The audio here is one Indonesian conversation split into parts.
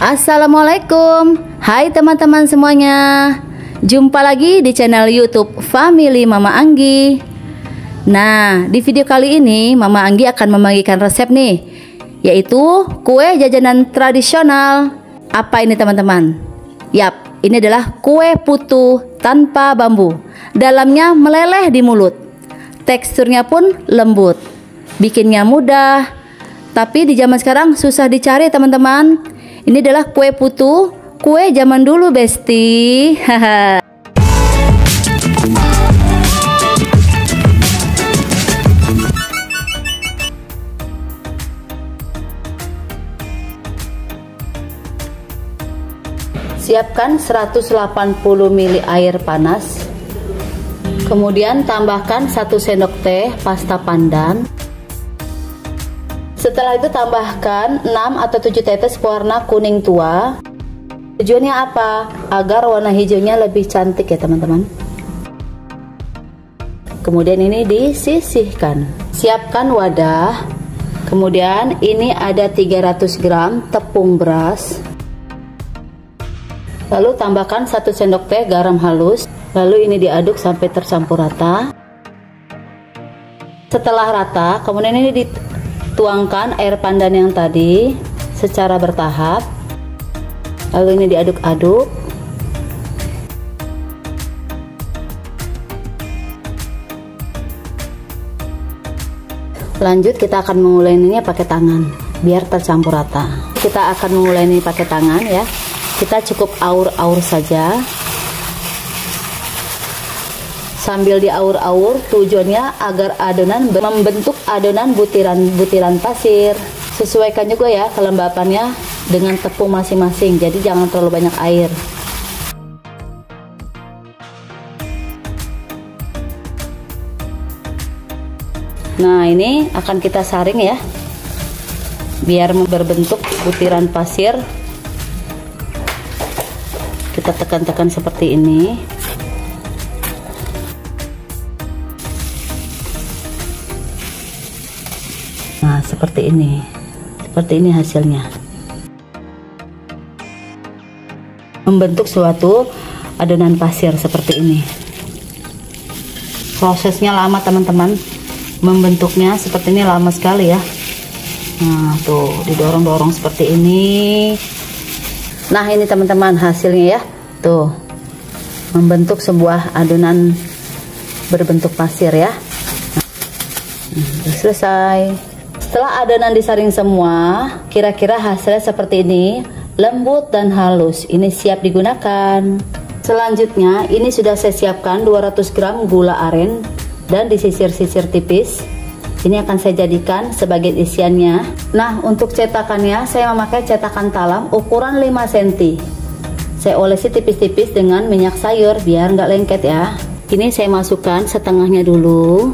Assalamualaikum. Hai teman-teman semuanya. Jumpa lagi di channel YouTube Family Mama Anggi. Nah, di video kali ini Mama Anggi akan membagikan resep nih, yaitu kue jajanan tradisional. Apa ini teman-teman? Yap, ini adalah kue putu tanpa bambu. Dalamnya meleleh di mulut. Teksturnya pun lembut. Bikinnya mudah. Tapi di zaman sekarang susah dicari teman-teman. Ini adalah kue putu, kue zaman dulu besti. Haha. Siapkan 180 ml air panas. Kemudian tambahkan 1 sendok teh pasta pandan. Setelah itu tambahkan 6 atau 7 tetes pewarna kuning tua. Tujuannya apa? Agar warna hijaunya lebih cantik ya teman-teman. Kemudian ini disisihkan. Siapkan wadah. Kemudian ini ada 300 gram tepung beras. Lalu tambahkan 1 sendok teh garam halus. Lalu ini diaduk sampai tercampur rata. Setelah rata, kemudian ini dituangkan air pandan yang tadi secara bertahap. Lalu ini diaduk-aduk. Lanjut kita akan menguleninya pakai tangan biar tercampur rata. Kita akan menguleni pakai tangan ya. Kita cukup aur-aur saja. Sambil diaur-aur, tujuannya agar adonan membentuk adonan butiran-butiran pasir. Sesuaikan juga ya kelembapannya dengan tepung masing-masing, jadi jangan terlalu banyak air. Nah, ini akan kita saring ya, biar berbentuk butiran pasir. Kita tekan-tekan seperti ini. Nah, seperti ini hasilnya. Membentuk suatu adonan pasir seperti ini. Prosesnya lama teman-teman. Membentuknya seperti ini lama sekali ya. Nah, tuh didorong-dorong seperti ini. Nah, ini teman-teman hasilnya ya. Tuh. Membentuk sebuah adonan berbentuk pasir ya. Nah, selesai. Setelah adonan disaring semua, kira-kira hasilnya seperti ini, lembut dan halus. Ini siap digunakan. Selanjutnya, ini sudah saya siapkan 200 gram gula aren dan disisir-sisir tipis. Ini akan saya jadikan sebagai isiannya. Nah, untuk cetakannya, saya memakai cetakan talam ukuran 5 cm. Saya olesi tipis-tipis dengan minyak sayur biar nggak lengket ya. Ini saya masukkan setengahnya dulu.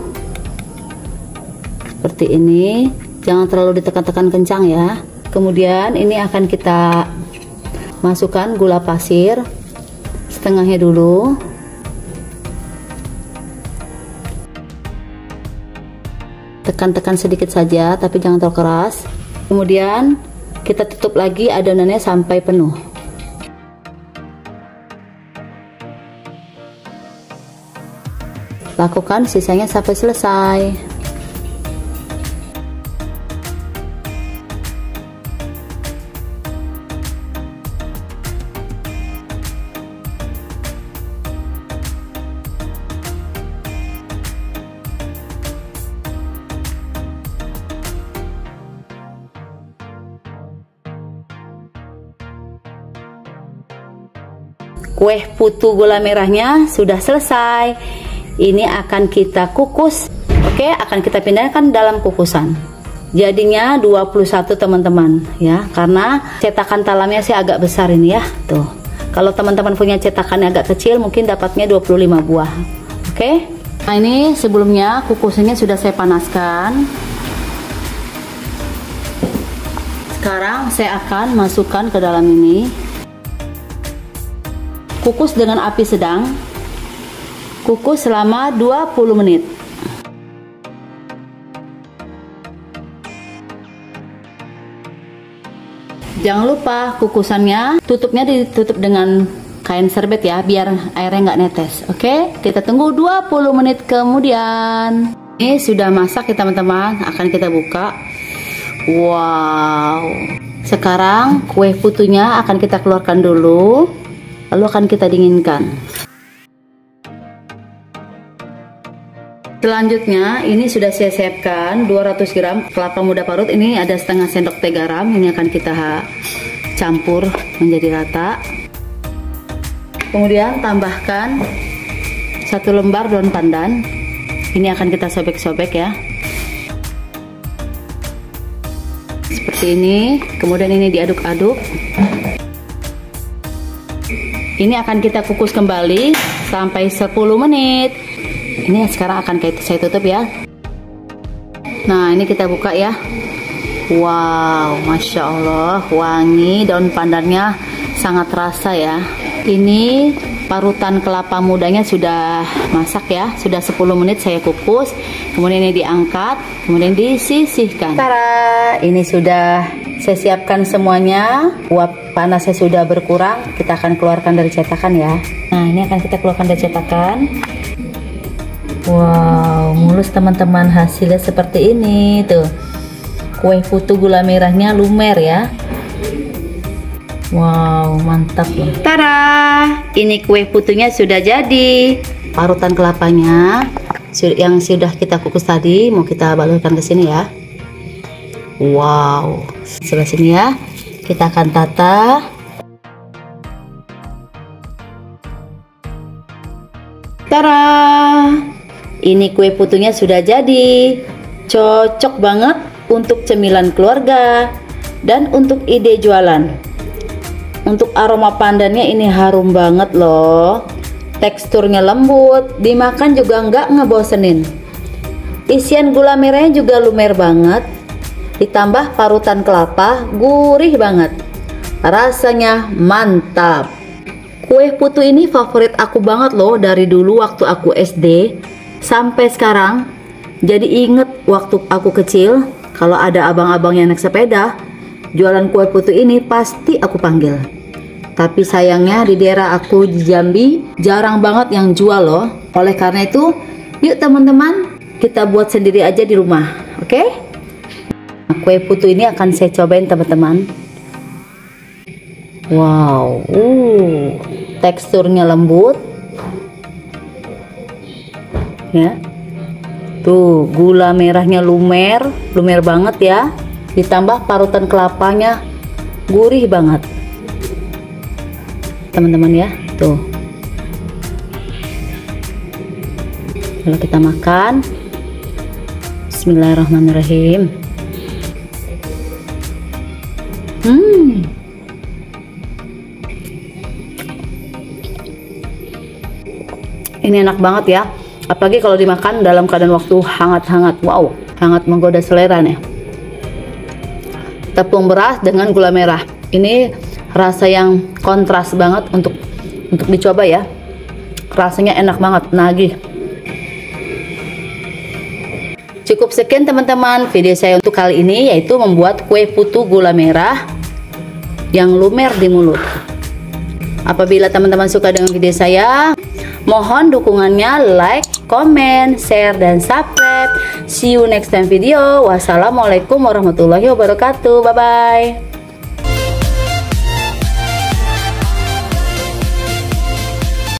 Seperti ini. Jangan terlalu ditekan-tekan kencang ya. Kemudian ini akan kita masukkan gula pasir setengahnya dulu. Tekan-tekan sedikit saja, tapi jangan terlalu keras. Kemudian kita tutup lagi adonannya sampai penuh. Lakukan sisanya sampai selesai. Kue putu gula merahnya sudah selesai. Ini akan kita kukus. Oke, akan kita pindahkan dalam kukusan. Jadinya 21 teman-teman ya, karena cetakan talamnya sih agak besar ini ya. Tuh. Kalau teman-teman punya cetakan agak kecil mungkin dapatnya 25 buah. Oke. Nah, ini sebelumnya kukusannya sudah saya panaskan. Sekarang saya akan masukkan ke dalam ini. Kukus dengan api sedang. Kukus selama 20 menit. Jangan lupa kukusannya, tutupnya ditutup dengan kain serbet ya, biar airnya nggak netes. Oke, kita tunggu 20 menit kemudian. Ini sudah masak ya teman-teman, akan kita buka. Wow. Sekarang kue putunya akan kita keluarkan dulu, lalu akan kita dinginkan. Selanjutnya ini sudah saya siapkan 200 gram kelapa muda parut. Ini ada setengah sendok teh garam. Ini akan kita campur menjadi rata. Kemudian tambahkan 1 lembar daun pandan. Ini akan kita sobek-sobek ya. Seperti ini. Kemudian ini diaduk-aduk. Ini akan kita kukus kembali sampai 10 menit. Ini sekarang akan saya tutup ya. Nah, ini kita buka ya. Wow, Masya Allah, wangi, daun pandannya sangat terasa ya. Ini parutan kelapa mudanya sudah masak ya, sudah 10 menit saya kukus. Kemudian ini diangkat, kemudian disisihkan. Tara, ini sudah saya siapkan semuanya. Uap panasnya sudah berkurang, kita akan keluarkan dari cetakan ya. Nah, ini akan kita keluarkan dari cetakan. Wow, mulus teman-teman, hasilnya seperti ini tuh. Kue putu gula merahnya lumer ya. Wow, mantap loh. Tada, ini kue putunya sudah jadi. Parutan kelapanya yang sudah kita kukus tadi mau kita balurkan ke sini ya. Wow, sebelah sini ya. Kita akan tata. Tada, ini kue putunya sudah jadi. Cocok banget untuk cemilan keluarga dan untuk ide jualan. Untuk aroma pandannya ini harum banget loh. Teksturnya lembut, dimakan juga nggak ngebosenin. Isian gula merahnya juga lumer banget. Ditambah parutan kelapa, gurih banget. Rasanya mantap. Kue putu ini favorit aku banget loh dari dulu waktu aku SD sampai sekarang. Jadi inget waktu aku kecil, kalau ada abang-abang yang naik sepeda jualan kue putu ini pasti aku panggil. Tapi sayangnya di daerah aku di Jambi jarang banget yang jual loh. Oleh karena itu, yuk teman-teman kita buat sendiri aja di rumah, oke? Nah, kue putu ini akan saya cobain teman-teman. Wow, teksturnya lembut, ya. Tuh, gula merahnya lumer banget ya. Ditambah parutan kelapanya gurih banget. Teman-teman ya, tuh. Kalau kita makan, bismillahirrahmanirrahim. Ini enak banget ya. Apalagi kalau dimakan dalam keadaan waktu hangat-hangat. Wow, hangat menggoda selera nih. Tepung beras dengan gula merah. Ini rasa yang kontras banget untuk dicoba ya. Rasanya enak banget, nagih. Cukup sekian teman-teman video saya untuk kali ini, yaitu membuat kue putu gula merah yang lumer di mulut. Apabila teman-teman suka dengan video saya, mohon dukungannya, like, comment, share, dan subscribe. See you next time video. Wassalamualaikum warahmatullahi wabarakatuh. Bye-bye.